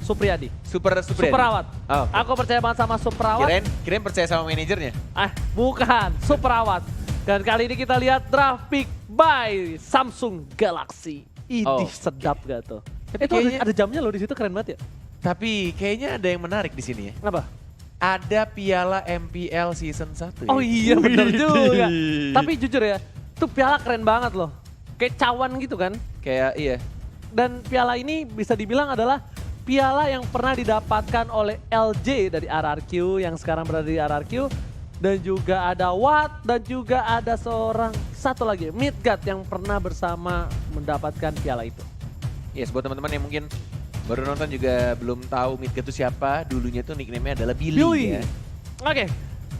Supriyadi. Supriyadi. Superawat. Oh, oke. Aku percaya banget sama Superawat. Kirain percaya sama manajernya. Bukan, Superawat. Dan kali ini kita lihat draft pick by Samsung Galaxy. Idih, sedap gak tuh? Tapi Itu ada jamnya loh di situ, keren banget ya. Tapi kayaknya ada yang menarik di sini ya. Kenapa? Ada piala MPL season 1 ya. Oh iya bener Widih. juga. Tapi jujur ya, tuh piala keren banget loh. Kayak cawan gitu kan. Kayak iya. Dan piala ini bisa dibilang adalah piala yang pernah didapatkan oleh LJ dari RRQ yang sekarang berada di RRQ. Dan juga ada Watt dan juga ada satu lagi Midgard yang pernah bersama mendapatkan piala itu. Yes, buat teman-teman yang mungkin baru nonton juga belum tahu Midgard itu siapa, dulunya tuh nickname-nya adalah Billy. Ya. Oke,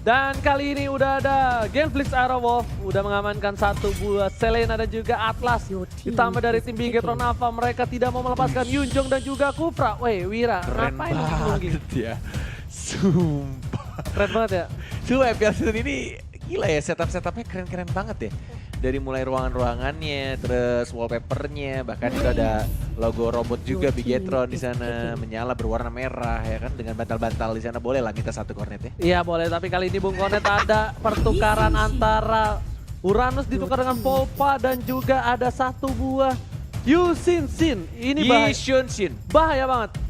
dan kali ini udah ada Genflix Aerowolf, udah mengamankan satu buah Selena dan juga Atlas. Ditambah dari tim Bigetron Alpha, mereka tidak mau melepaskan Yunjong dan juga Kufra. Weh, Wira, Keren ngapain banget ya. Sumpah. Keren banget ya. Sumpah MPL season ini gila ya, setupnya keren-keren banget ya. Dari mulai ruangan-ruangannya, terus wallpapernya, bahkan itu ada logo robot juga Bigetron di sana menyala berwarna merah ya kan, dengan bantal-bantal di sana. Boleh lah minta satu kornet ya. Iya boleh, tapi kali ini Bung Kornet ada pertukaran antara Uranus ditukar dengan Popa dan juga ada satu buah Yusin-Sin. Ini Yishun-Shin. bahaya banget.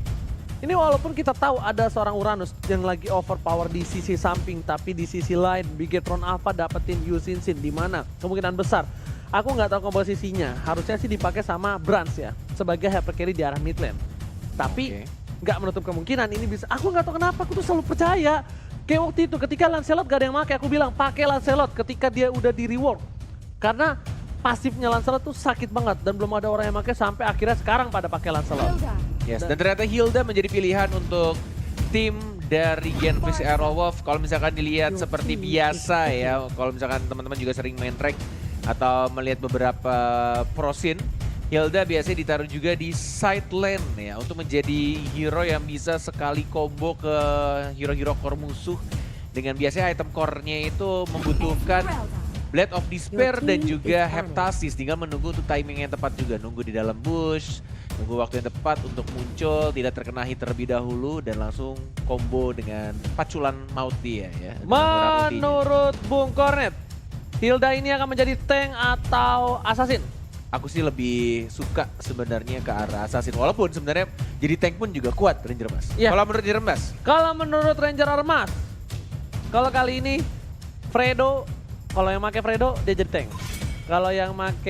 Ini walaupun kita tahu ada seorang Uranus yang lagi overpower di sisi samping, tapi di sisi lain Bigetron Alpha dapetin Yusin-Sin di mana kemungkinan besar. Aku nggak tahu komposisinya, harusnya sih dipakai sama Brans ya sebagai hyper carry di arah mid lane. Tapi nggak menutup kemungkinan ini bisa. Aku nggak tahu kenapa aku tuh selalu percaya. Kayak waktu itu ketika Lancelot gak ada yang pakai, aku bilang pakai Lancelot ketika dia udah di rework. Karena pasifnya Lancelot tuh sakit banget dan belum ada orang yang pakai sampai akhirnya sekarang pada pakai Lancelot. Yes, dan ternyata Hilda menjadi pilihan untuk tim dari Genflix Aerowolf. Kalau misalkan dilihat seperti biasa ya, kalau misalkan teman-teman juga sering main track atau melihat beberapa prosin, Hilda biasanya ditaruh juga di side lane ya, untuk menjadi hero yang bisa sekali combo ke hero-hero core musuh. Dengan biasanya item core-nya itu membutuhkan Blade of Despair dan juga Heptasis, tinggal menunggu untuk timing yang tepat juga, nunggu di dalam bush, nunggu waktu yang tepat untuk muncul, tidak terkena hit terlebih dahulu dan langsung combo dengan paculan maut dia ya. Menurut Bung Kornet, Hilda ini akan menjadi tank atau assassin? Aku sih lebih suka sebenarnya ke arah assassin, walaupun sebenarnya jadi tank pun juga kuat Ranger Mas. Iya. Kalau menurut Ranger Mas? Kalau menurut Ranger Armas, kalau kali ini Fredo, kalau yang make Fredo dia jadi tank. Kalau yang make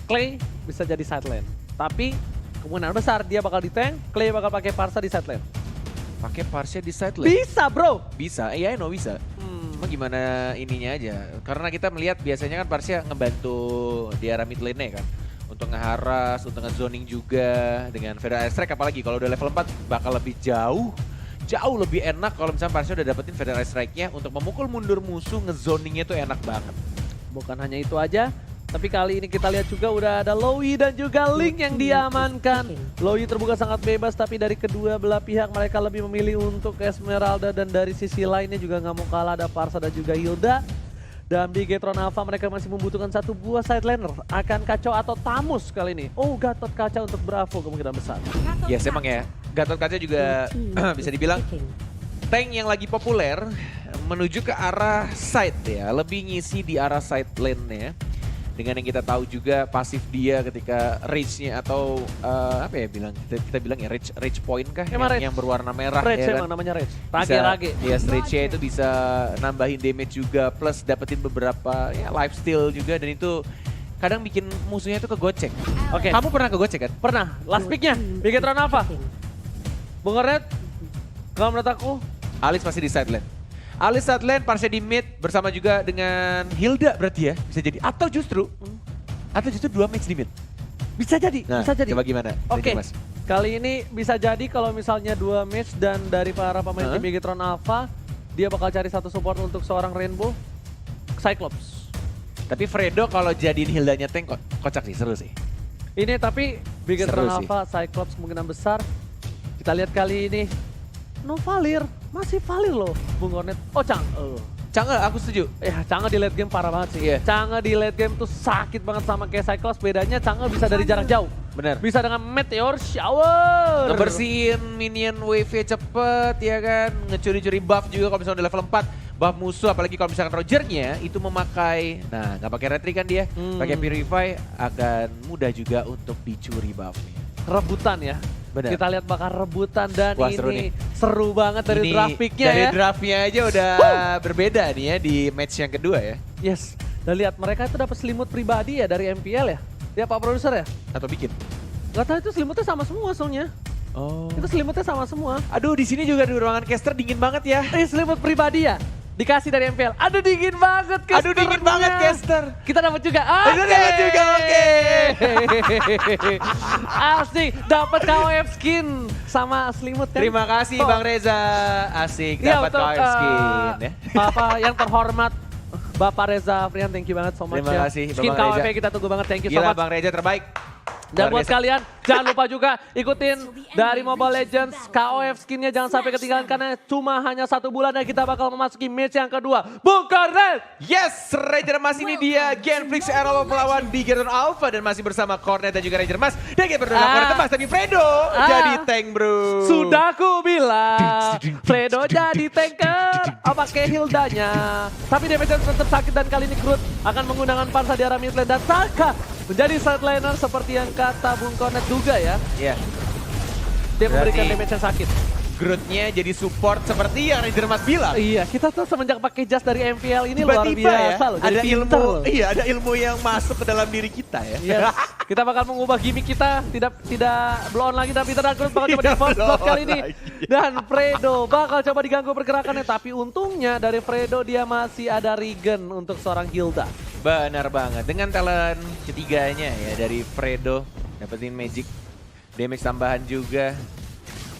Clay bisa jadi side lane. Tapi kemungkinan besar dia bakal di tank, Clay bakal pakai Parsa di side lane. Pakai Parsa di side lane? Bisa bro! Bisa, iya no bisa. Cuma gimana ininya aja. Karena kita melihat biasanya kan Parsa ngebantu di arah mid lane-nya kan. Untuk ngeharas, untuk ngezoning juga. Dengan Federal Strike apalagi kalau udah level 4 bakal lebih jauh lebih enak kalau misalnya Parsa udah dapetin Federal Strike-nya untuk memukul mundur musuh, ngezoningnya tuh enak banget. Bukan hanya itu aja, tapi kali ini kita lihat juga udah ada Lowy dan juga Link yang diamankan. Lowy terbuka sangat bebas, tapi dari kedua belah pihak mereka lebih memilih untuk Esmeralda. Dan dari sisi lainnya juga nggak mau kalah, ada Parsa dan juga Hilda. Dan Bigetron Alpha mereka masih membutuhkan satu buah side laner. Akan Kacau atau Tamus kali ini. Oh, Gatot Kaca untuk Bravo kemungkinan besar. Yes, emang ya. Gatot Kaca juga bisa dibilang tank yang lagi populer menuju ke arah side ya. Lebih ngisi di arah side lane-nya. Dengan yang kita tahu juga pasif dia ketika rage-nya atau apa ya kita bilang ya rage point kah yang berwarna merah rage ya emang kan? namanya rage. Rage. Yes, rage-nya itu bisa nambahin damage juga plus dapetin beberapa ya lifesteal juga, dan itu kadang bikin musuhnya itu kegocek. Oke. Kamu pernah kegocek kan? Pernah. Last pick-nya Bigetron Alpha. Bung Kornet, kalau menurut aku Alice masih di side lane. Alice side lane, Parsa di mid bersama juga dengan Hilda berarti ya bisa jadi, atau justru dua match di mid. bisa jadi, Nah, bisa jadi. coba gimana? Oke, Mas? kali ini bisa jadi kalau misalnya dua match dan dari para pemain tim Bigetron Alpha, dia bakal cari satu support untuk seorang Rainbow, Cyclops. Tapi Fredo kalau jadiin Hildanya tank kocak sih, seru sih. Ini tapi Bigetron Seru sih. Alpha, Cyclops kemungkinan besar. Kita lihat kali ini, Novalir, masih Valir loh Bung Kornet. Oh Canggih, aku setuju. Canggih di late game parah banget sih. Iya. Canggih di late game tuh sakit banget sama kayak Cyclops. Bedanya Canggih bisa dari jarak jauh. Bener. Bisa dengan Meteor Shower. Ngebersihin minion wave-nya cepet ya kan. Ngecuri-curi buff juga kalau misalnya udah level 4. Buff musuh apalagi kalau misalkan Rogernya itu memakai, nah nggak pakai retri kan dia, pakai Purify akan mudah juga untuk dicuri buffnya. Rebutan ya. Bener. Kita lihat bakal rebutan dan Wah, ini seru banget dari Ini draft pick-nya dari ya. draftnya aja udah berbeda nih ya di match yang kedua ya. Yes. Dan lihat mereka itu dapat selimut pribadi ya dari MPL ya. Ya Pak Produser ya. Atau bikin. Gak tahu itu selimutnya sama semua soalnya. Oh. Itu selimutnya sama semua. Aduh di sini juga di ruangan caster dingin banget ya. Selimut pribadi ya. Dikasih dari MPL. Aduh dingin banget caster. Aduh dingin banget caster. Kita dapat juga. Kita dapat juga, oke. Asik, dapat KOF skin sama selimut kan. Terima kasih Oh. Bang Reza. Asik Iya, dapat untuk, KOF skin ya. Bapak yang terhormat Bapak Reza Afrian, thank you banget so much Terima ya. kasih, Skin Bapak KOF Reza. kita tunggu banget, thank you so Gila much. Bang Reza terbaik. Dan Luar buat biasa. kalian, jangan lupa juga ikutin dari Mobile Legends KOF skinnya, jangan sampai ketinggalan karena cuma hanya 1 bulan dan kita bakal memasuki match yang kedua. Bung Cornet! Yes, Ranger Mas ini dia Genflix Arrow melawan Bigetron Alpha dan masih bersama Cornet dan juga Ranger Mas. Dan kita berdua Cornet tebas tapi Fredo jadi tank bro. Sudah ku bilang, Fredo jadi tanker, pakai Hildanya. Tapi damage tetap sakit dan kali ini Groot akan menggunakan pansa di arah mid lane dan Saka menjadi side laner seperti yang kata Bung Cornet duga ya. Iya. Dia memberikan Berarti- damage yang sakit. Grootnya jadi support seperti yang Ranger Mas bilang. Iya, kita tuh semenjak pakai jas dari MPL ini luar Tiba-tiba biasa ya, loh. Jadi ada pintar ilmu, loh. iya ada ilmu yang masuk ke dalam diri kita ya. Yes. Kita bakal mengubah gimmick kita, tidak blow on lagi tapi Groot bakal coba di force block kali ini. Dan Fredo bakal coba diganggu pergerakannya, tapi untungnya dari Fredo dia masih ada regen untuk seorang Hilda. Benar banget, dengan talent ketiganya ya dari Fredo, dapetin magic, damage tambahan juga,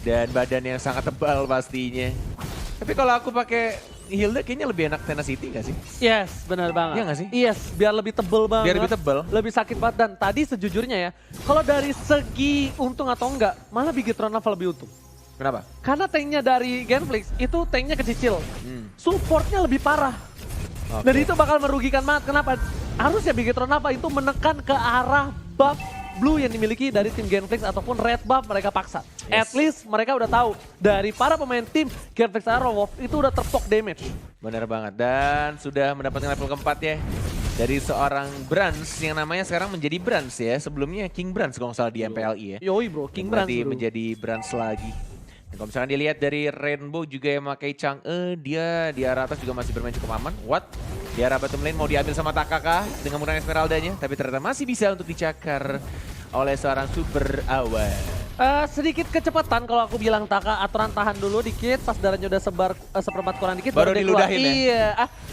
dan badan yang sangat tebal pastinya. Tapi kalau aku pakai Hilda kayaknya lebih enak Tenacity gak sih? Yes, benar banget. Iya nggak sih? Yes, biar lebih tebel banget. Biar lebih tebel. Lebih sakit banget dan tadi sejujurnya ya, kalau dari segi untung atau enggak, malah Bigetron Alpha lebih untung. Kenapa? Karena tanknya dari Genflix itu tanknya kecil, supportnya lebih parah. Oke. Dan itu bakal merugikan banget. Kenapa? Harusnya Bigetron Alpha itu menekan ke arah buff blue yang dimiliki dari tim Genflix ataupun red buff mereka paksa. Yes. At least mereka udah tahu dari para pemain tim Genflix Arrowwolf itu udah terpok damage. Benar banget, dan sudah mendapatkan level keempat ya. Dari seorang Brans yang namanya sekarang menjadi Brans ya. Sebelumnya King Brans kalau nggak salah di MPLI ya. Yoi bro, King Brand Berarti bro. menjadi Brans lagi. Dan kalau misalkan dilihat dari Rainbow juga yang memakai Chang'e, dia di arah atas juga masih bermain cukup aman. What? Di arah bottom lane mau diambil sama Takaka dengan menggunakan Esmeraldanya, tapi ternyata masih bisa untuk dicakar oleh seorang super awan. Sedikit kecepatan kalau aku bilang Taka, aturan tahan dulu dikit, pas darahnya udah sebar seperempat kurang dikit Baru dia keluar. diludahin ya? Iya.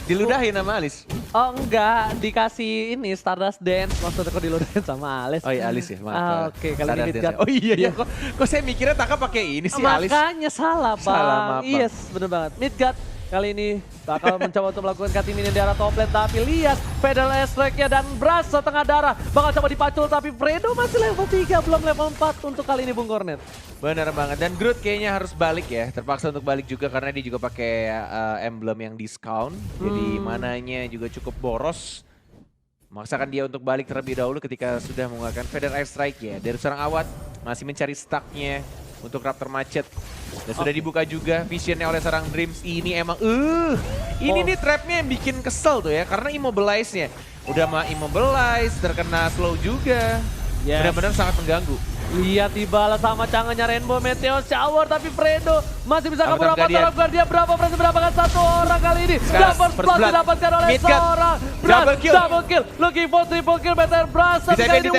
Diludahin sama Alice. Oh enggak, dikasih ini Stardust Dance, maksudnya kok diludahin sama Alice. Oh iya Alice ya, maaf. Oke, kali Sadar ini dia, Midgard. saya. Oh iya ya, kok saya mikirnya Taka pakai ini sih Alice. Makanya salah bang. Salah, maaf, Bang. Yes, bener banget. Midgard kali ini bakal mencoba untuk melakukan cutting minion di arah top lane, tapi lihat pedal strike-nya dan Brass setengah darah bakal coba dipacul, tapi Fredo masih level 3 belum level 4 untuk kali ini Bung Cornet. Benar banget, dan Groot kayaknya harus balik ya, terpaksa untuk balik juga karena dia juga pakai emblem yang discount, jadi mananya juga cukup boros. Memaksakan dia untuk balik terlebih dahulu ketika sudah menggunakan Feather Air Strike ya. Dari seorang Awat masih mencari stucknya untuk Raptor Macet. Dan sudah dibuka juga visionnya oleh seorang Dreams. Ini emang ini nih trapnya yang bikin kesel tuh ya, karena immobilize-nya. Udah mah immobilize, terkena slow juga. Yes. Benar-benar sangat mengganggu. Lihat dibalas sama canggahnya Rainbow Meteor Shower, tapi Fredo masih bisa kabur. Apa Apa Guardian? Guardian berapa berhasil mendapatkan satu orang kali ini. Sekarang Double first spot blood. didapatkan oleh Midgard. seorang Double kill. Double kill. Looking for triple kill Meteor Brass. tapi kali ini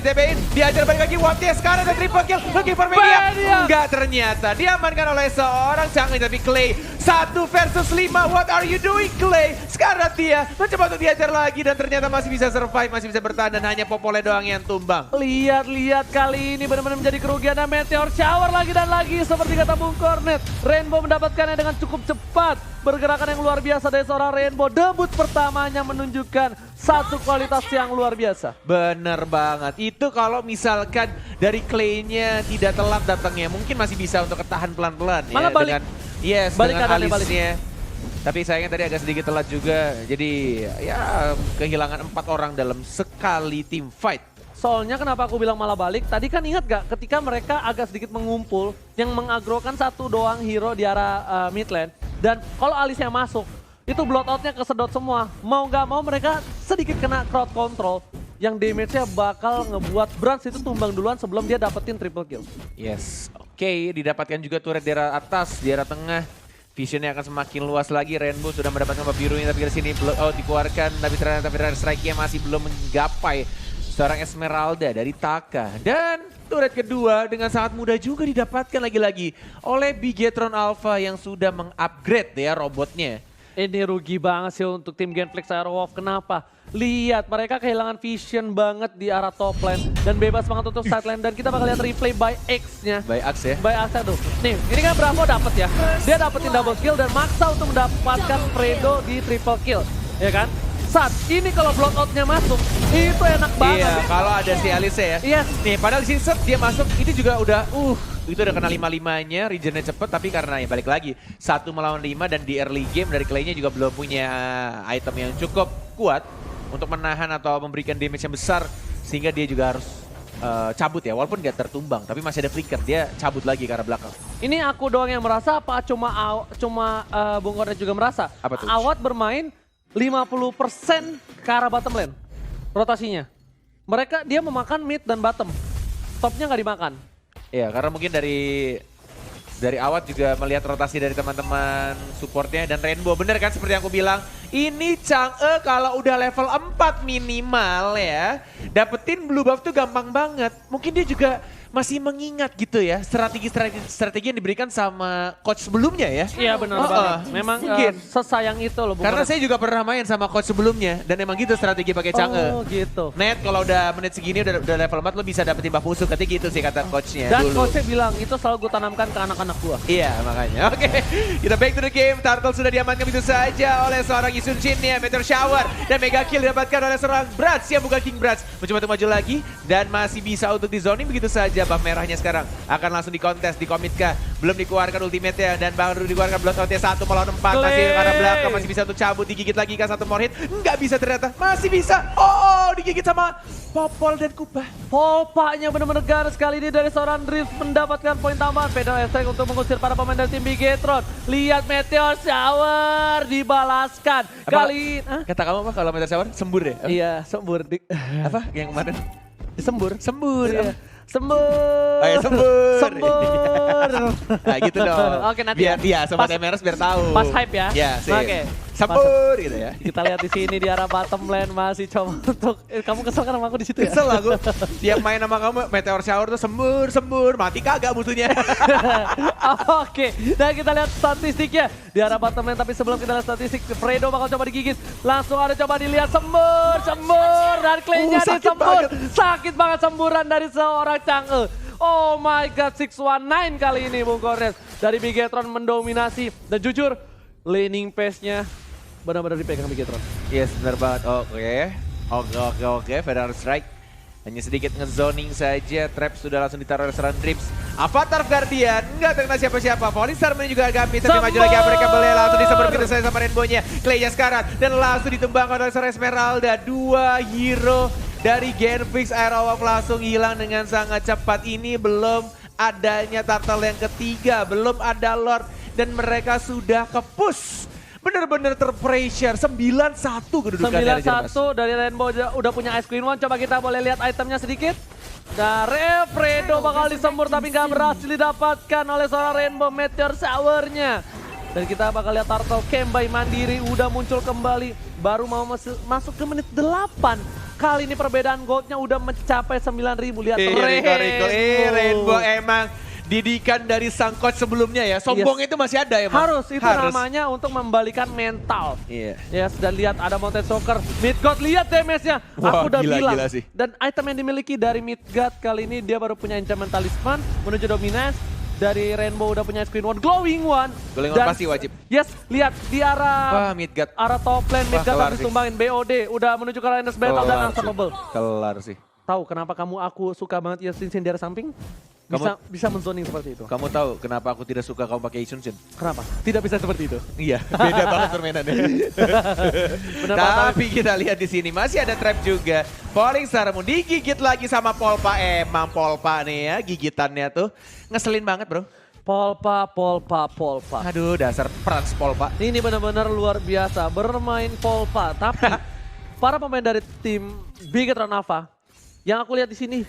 DTP-in. Diajar balik lagi, Waptia sekarang ada triple kill. Looking for Mania. Mania. Enggak, ternyata diamankan oleh seorang Chang'e, tapi Clay 1 versus 5. What are you doing, Clay? Sekarang dia mencoba untuk diajar lagi dan ternyata masih bisa survive, masih bisa bertahan dan hanya Popole doang yang tumbang. Lihat kali ini benar-benar menjadi kerugian dan Meteor Shower lagi dan lagi seperti kata Bung Cornet. Rainbow mendapatkannya dengan cukup cepat. Pergerakan yang luar biasa dari seorang Rainbow. Debut pertamanya menunjukkan satu kualitas yang luar biasa. Bener banget. Itu kalau misalkan dari Clay-nya tidak telat datangnya, mungkin masih bisa untuk ketahan pelan-pelan ya. Malah balik. Dengan, yes, Balik dengan kanan, balik. alisnya. Tapi sayangnya tadi agak sedikit telat juga. Jadi ya kehilangan 4 orang dalam sekali team fight. Soalnya kenapa aku bilang malah balik, tadi kan ingat gak ketika mereka agak sedikit mengumpul, yang mengagrokan satu doang hero di arah mid lane, dan kalau Alisnya masuk, itu blowout-nya kesedot semua. Mau gak mau mereka sedikit kena crowd control, yang damage-nya bakal ngebuat Brans itu tumbang duluan sebelum dia dapetin triple kill. Yes, oke, didapatkan juga turret di arah atas, di arah tengah. Visionnya akan semakin luas lagi. Rainbow sudah mendapatkan map birunya, tapi dari sini blowout dikeluarkan. Tapi ternyata strike-nya masih belum menggapai seorang Esmeralda dari Taka. Dan turret kedua dengan sangat mudah juga didapatkan lagi-lagi oleh Bigetron Alpha yang sudah mengupgrade ya robotnya. Ini rugi banget sih untuk tim Genflix Aerowolf. Kenapa? Lihat, mereka kehilangan vision banget di arah top lane. Dan bebas banget untuk side lane. Dan kita bakal lihat replay by X-nya. By Axe ya. By Axe tuh. Nih, ini kan Bravo dapet ya. Dia dapetin double kill dan maksa untuk mendapatkan Fredo di triple kill. Ya kan? Saat ini kalau blowout-nya masuk, itu enak banget. Iya, kalau ada si Alice ya. Yes. Nih, padahal di sini set dia masuk, ini juga udah itu udah kena 5-5-nya, regennya cepet, tapi karena ya balik lagi 1 melawan 5 dan di early game dari Clay-nya juga belum punya item yang cukup kuat untuk menahan atau memberikan damage yang besar, sehingga dia juga harus cabut ya, walaupun gak tertumbang, tapi masih ada flicker, dia cabut lagi ke arah belakang. Ini aku doang yang merasa apa cuma Bung Kornet juga merasa? Apa tuh? Awat bermain 50% ke arah bottom lane rotasinya. Dia memakan mid dan bottom. Topnya nggak dimakan. Iya, karena mungkin dari Awat juga melihat rotasi dari teman-teman supportnya dan Rainbow. Bener kan seperti yang aku bilang, ini Chang'e kalau udah level 4 minimal ya, dapetin blue buff tuh gampang banget. Mungkin dia juga masih mengingat gitu ya strategi yang diberikan sama coach sebelumnya ya. Iya benar banget. Memang sesayang itu loh. Karena saya juga pernah main sama coach sebelumnya dan emang gitu strategi pakai Chang'e. Oh gitu. Net kalau udah menit segini udah level 4 lo bisa dapetin buff musuh, katanya gitu sih kata coachnya Dan dulu. coachnya bilang itu selalu gue tanamkan ke anak-anak gue. Iya makanya. Oke, kita back to the game. Turtle sudah diamankan begitu saja oleh seorang Isun Shin ya. Meteor Shower dan Mega Kill didapatkan oleh seorang Brats yang bukan King Brats. Mencoba untuk maju lagi dan masih bisa untuk di zoning begitu saja. Buff merahnya sekarang akan langsung dikontes, dikomitkah. Belum dikeluarkan ultimate-nya dan baru dikeluarkan blood-outnya 1 melawan 4. Masih ke arah belakang, masih bisa untuk cabut, digigit lagi kan satu more hit. Nggak bisa ternyata, masih bisa. Oh, digigit sama Popol dan Kupa. Popanya benar-benar garis kali ini dari seorang Drift mendapatkan poin tambahan. Pedal Strike untuk mengusir para pemain dari tim Bigetron. Lihat Meteor Shower dibalaskan. Kali Kata kamu apa kalau Meteor Shower? Sembur ya? Iya, sembur. Apa yang kemarin? Disembur. Sembur. Iya. Sembur. Oh ya, sembur. Sembur. Nah gitu dong. Oke, nanti biar ya. Sobat MRS biar tahu. Pas hype ya. Ya, sih. Oke. Sembur gitu ya. Kita lihat di sini di arah bottom lane masih coba untuk kamu kesel kan sama aku di situ ya? Kesel aku. Tiap main sama kamu Meteor Shower tuh sembur, mati kagak musuhnya. Oke, dan kita lihat statistiknya di arah bottom lane, tapi sebelum kita lihat statistik, Fredo bakal coba digigit. Langsung ada coba dilihat sembur dan Clay-nya disembur. Sakit banget semburan dari seorang Chang'e. Oh my god, 619 kali ini Bung Kornes. Dari Bigetron mendominasi dan jujur laning pace-nya benar-benar dipegang Bigetron. Yes, benar banget. Oke. Federal Strike. Hanya sedikit ngezoning saja. Trap sudah langsung ditaruh oleh seorang Drips. Avatar Guardian. Enggak terkena siapa-siapa. Polistar juga agak tapi maju lagi mereka boleh langsung disemprot begitu saja sama Rainbow-nya. Clay-nya sekarang. Dan langsung ditumbangkan oleh seorang Esmeralda. 2 hero dari Genflix Aerowolf langsung hilang dengan sangat cepat. Ini belum adanya Turtle yang ketiga. Belum ada Lord. Dan mereka sudah ke-push. Bener-bener terpressure. 9-1 kedudukannya. 9-1 dari Rainbow udah punya Ice Queen One. Coba kita boleh lihat itemnya sedikit. Dari Fredo bakal disembur tapi nggak berhasil didapatkan oleh seorang Rainbow Meteor Shower-nya. Dan kita bakal lihat Turtle Kembai mandiri udah muncul kembali. Baru mau masuk ke menit 8. Kali ini perbedaan goldnya udah mencapai 9.000. Lihat Rainbow emang didikan dari sang coach sebelumnya ya. Sombong itu masih ada emang. Harus, itu namanya untuk membalikan mental. Iya. Yes, dan lihat ada Mountain Soccer. Midgard, lihat damage-nya. Aku udah bilang. Gila sih. Dan item yang dimiliki dari Midgard kali ini dia baru punya Enchantment Talisman menuju Dominance. Dari Rainbow udah punya Screen One, Glowing One. Glowing One pasti wajib. Yes, lihat di arah Midgard. Arah top lane, Midgard harus ditumbangin. BOD udah menuju ke Lioness Battle dan Unstoppable. Kelar sih. Tahu kenapa aku suka banget Yosin di arah samping? bisa menzoning seperti itu. Kamu tahu kenapa aku tidak suka kamu pakai Isunshin? Kenapa? Tidak bisa seperti itu. Iya, beda banget permainannya. Benar, Tapi kita lihat di sini masih ada trap juga. Falling Star Moon digigit lagi sama Polpa. Emang Polpa nih ya, gigitannya tuh ngeselin banget bro. Polpa. Aduh, dasar Frans Polpa. Ini benar-benar luar biasa bermain Polpa. Tapi para pemain dari tim Bigetron Alpha yang aku lihat di sini,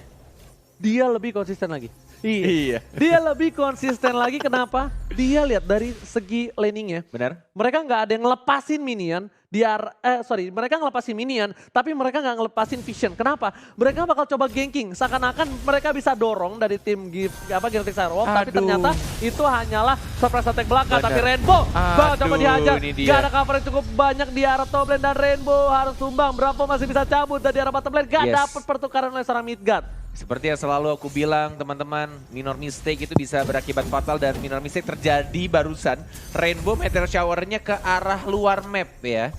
dia lebih konsisten lagi. Iya. Dia lebih konsisten lagi. Kenapa? Dia lihat dari segi laningnya. Benar? Mereka nggak ada yang ngelepasin minion. Mereka ngelepasin minion, tapi mereka nggak ngelepasin vision. Kenapa? Mereka bakal coba ganking. Seakan-akan mereka bisa dorong dari tim Genflix Aerowolf, tapi ternyata itu hanyalah surprise attack belakang. Bener. Tapi Rainbow bakal coba dihajar. Ini dia. Gak ada cover yang cukup banyak di arah top lane dan Rainbow harus tumbang. Bravo masih bisa cabut dari arah bottom lane. Gak Yes. dapet pertukaran oleh seorang Midgard. Seperti yang selalu aku bilang teman-teman, minor mistake itu bisa berakibat fatal dan minor mistake terjadi barusan. Rainbow meteor shower-nya ke arah luar map ya.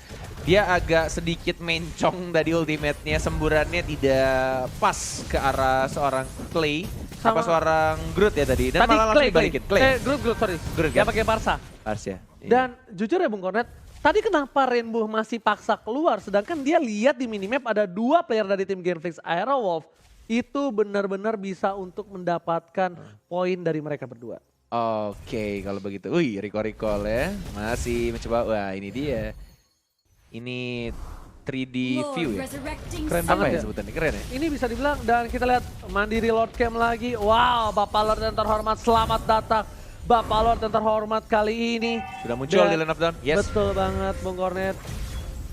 Dia agak sedikit mencong dari ultimate-nya, semburannya tidak pas ke arah seorang Clay. Apa seorang Groot ya tadi, dan malah langsung dibalikin. Groot, sorry. Groot Dia kan? pakai Barca. Arsya. Dan jujur ya Bung Kornet, tadi kenapa Rainbow masih paksa keluar sedangkan dia lihat di minimap ada 2 player dari tim Genflix Aerowolf. Itu benar-benar bisa untuk mendapatkan poin dari mereka berdua. Oke, kalau begitu. Wih, recall ya. Masih mencoba. Wah, ini dia. Ini 3D view ya. Keren Apa banget ya ya. sebutannya? Keren ya? Ini bisa dibilang dan kita lihat Mandiri Lord Camp lagi. Wow, Bapak Lord yang terhormat selamat datang. Bapak Lord yang terhormat kali ini. Sudah muncul di line of down. Yes. Betul banget Bung Kornet.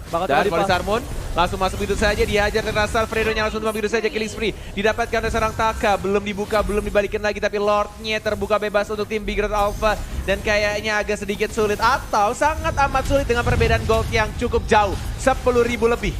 Bakal Dan coba Falling Star Moon langsung masuk begitu saja, dihajar dan asal Fredo-nya langsung tumbang begitu saja, killing spree. Didapatkan oleh seorang Taka, belum dibuka, belum dibalikin lagi, tapi Lord-nya terbuka bebas untuk tim Bigetron Alpha. Dan kayaknya agak sedikit sulit atau sangat amat sulit dengan perbedaan gold yang cukup jauh, 10.000 lebih.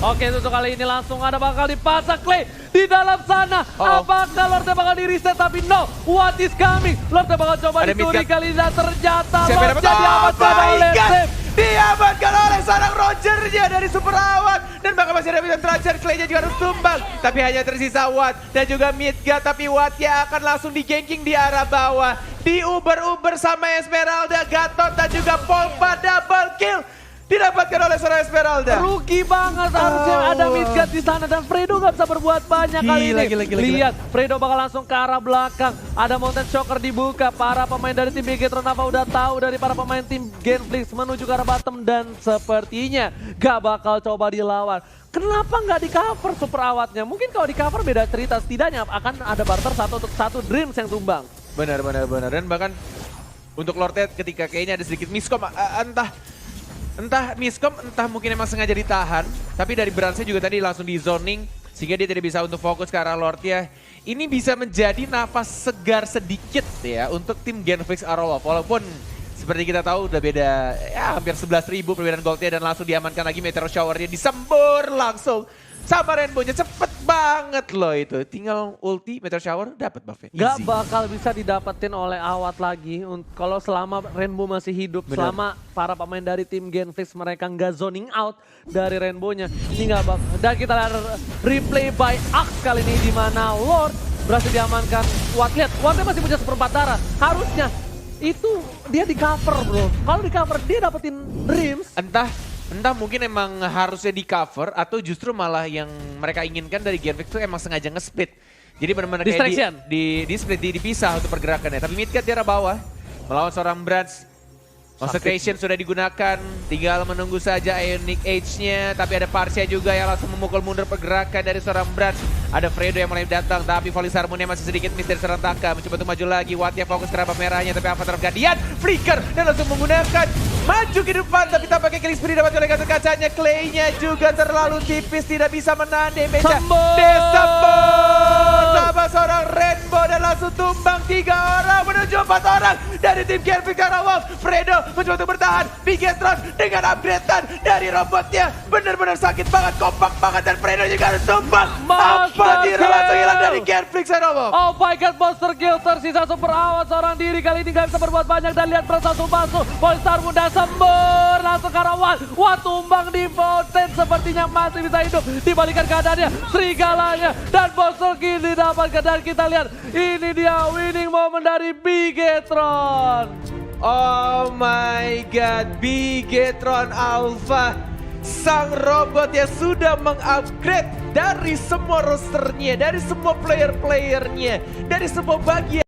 Oke, untuk kali ini langsung ada bakal dipasang Clay di dalam sana. Apakah Lordnya bakal di reset? Tapi no, what is coming? Lordnya bakal coba Ada dicuri mid-cut. kali ini dan ternyata Siapa yang Lord dapat? jadi diamankan Oh my oleh God. Sam. Diamankan oleh seorang Roger-nya dari Super Awak. Dan bahkan masih ada bisa terakhir, Clay-nya juga harus tumbang. Tapi hanya tersisa Watt dan juga Midgard. Tapi Watt-nya akan langsung di-ganking di arah bawah. Di-uber-uber sama Esmeralda, Gatot dan juga Polpa double kill. Didapatkan oleh seorang Esmeralda. Rugi banget harusnya ada Midgard di sana dan Fredo nggak bisa berbuat banyak kali ini. Gila. Lihat, Fredo bakal langsung ke arah belakang. Ada Mountain Shocker dibuka. Para pemain dari tim Bigetron Alpha udah tahu dari para pemain tim Genflix menuju ke arah bottom dan sepertinya gak bakal coba dilawan. Kenapa nggak di cover super awatnya? Mungkin kalau di cover beda cerita, setidaknya akan ada barter 1-1 Dreams yang tumbang. Benar. Dan bahkan untuk Lord-nya ketika kayaknya ada sedikit miskom, entah miskom, entah mungkin emang sengaja ditahan. Tapi dari Bransnya juga tadi langsung di zoning, sehingga dia tidak bisa untuk fokus ke arah Lord-nya. Ini bisa menjadi nafas segar sedikit ya untuk tim Genflix Aerowolf. Walaupun seperti kita tahu udah beda ya hampir 11.000 perbedaan goldnya dan langsung diamankan lagi Meteor Shower-nya disembur langsung. Sama Rainbow-nya cepet banget loh itu. Tinggal ulti Meteor Shower dapat buff-nya. Gak Easy. bakal bisa didapetin oleh Awat lagi kalau selama Rainbow masih hidup. Bener. Selama para pemain dari tim Genflix mereka nggak zoning out dari Rainbow-nya. Ini nggak bakal. Dan kita lihat replay by Axe kali ini di mana Lord berhasil diamankan. Watt, lihat, Wattnya masih punya 1/4 darah. Harusnya itu dia di cover bro. Kalau di cover dia dapetin Dreams. Entah mungkin emang harusnya di cover atau justru malah yang mereka inginkan dari Genflix itu emang sengaja nge-split. Jadi benar-benar kayak Distraction. di split, dipisah untuk pergerakannya. Tapi Midgard di arah bawah melawan seorang Brands. Consecration sudah digunakan, tinggal menunggu saja Ionic Age-nya. Tapi ada Parsia juga yang langsung memukul mundur pergerakan dari seorang Brands. Ada Fredo yang mulai datang, tapi Falling Star Moon-nya masih sedikit miss dari seorang Taka. Mencoba untuk maju lagi, Watt-nya fokus ke arah merahnya. Tapi Avatar Guardian, Flicker, dan langsung menggunakan maju ke depan. Tapi tampaknya killing spree dapat oleh kaca kacanya. Clay-nya juga terlalu tipis, tidak bisa menahan damage-nya. Sembur! Disembur sama seorang Rainbow dan langsung tumbang 3 orang menuju 4 orang dari tim Genflix Aerowolf. Fredo mencoba untuk bertahan, Bigetron dengan upgradean dari robotnya benar-benar sakit banget, kompak banget, dan Freno juga harus tumbang. Monster Apatira langsung hilang kill. dari Genflix Aerowolf. Oh my god, monster kill tersisa super awas seorang diri. Kali ini gak bisa berbuat banyak dan lihat prestasi masuk. Polestar muda sembur langsung ke arah Wan. Wah, tumbang di fountain sepertinya masih bisa hidup. Dibalikan keadaannya, serigalanya dan monster kill didapatkan. Dan kita lihat ini dia winning moment dari Bigetron. Oh my god, Bigetron Alpha. Sang robot yang sudah mengupgrade dari semua rosternya, dari semua player-playernya, dari semua bagian.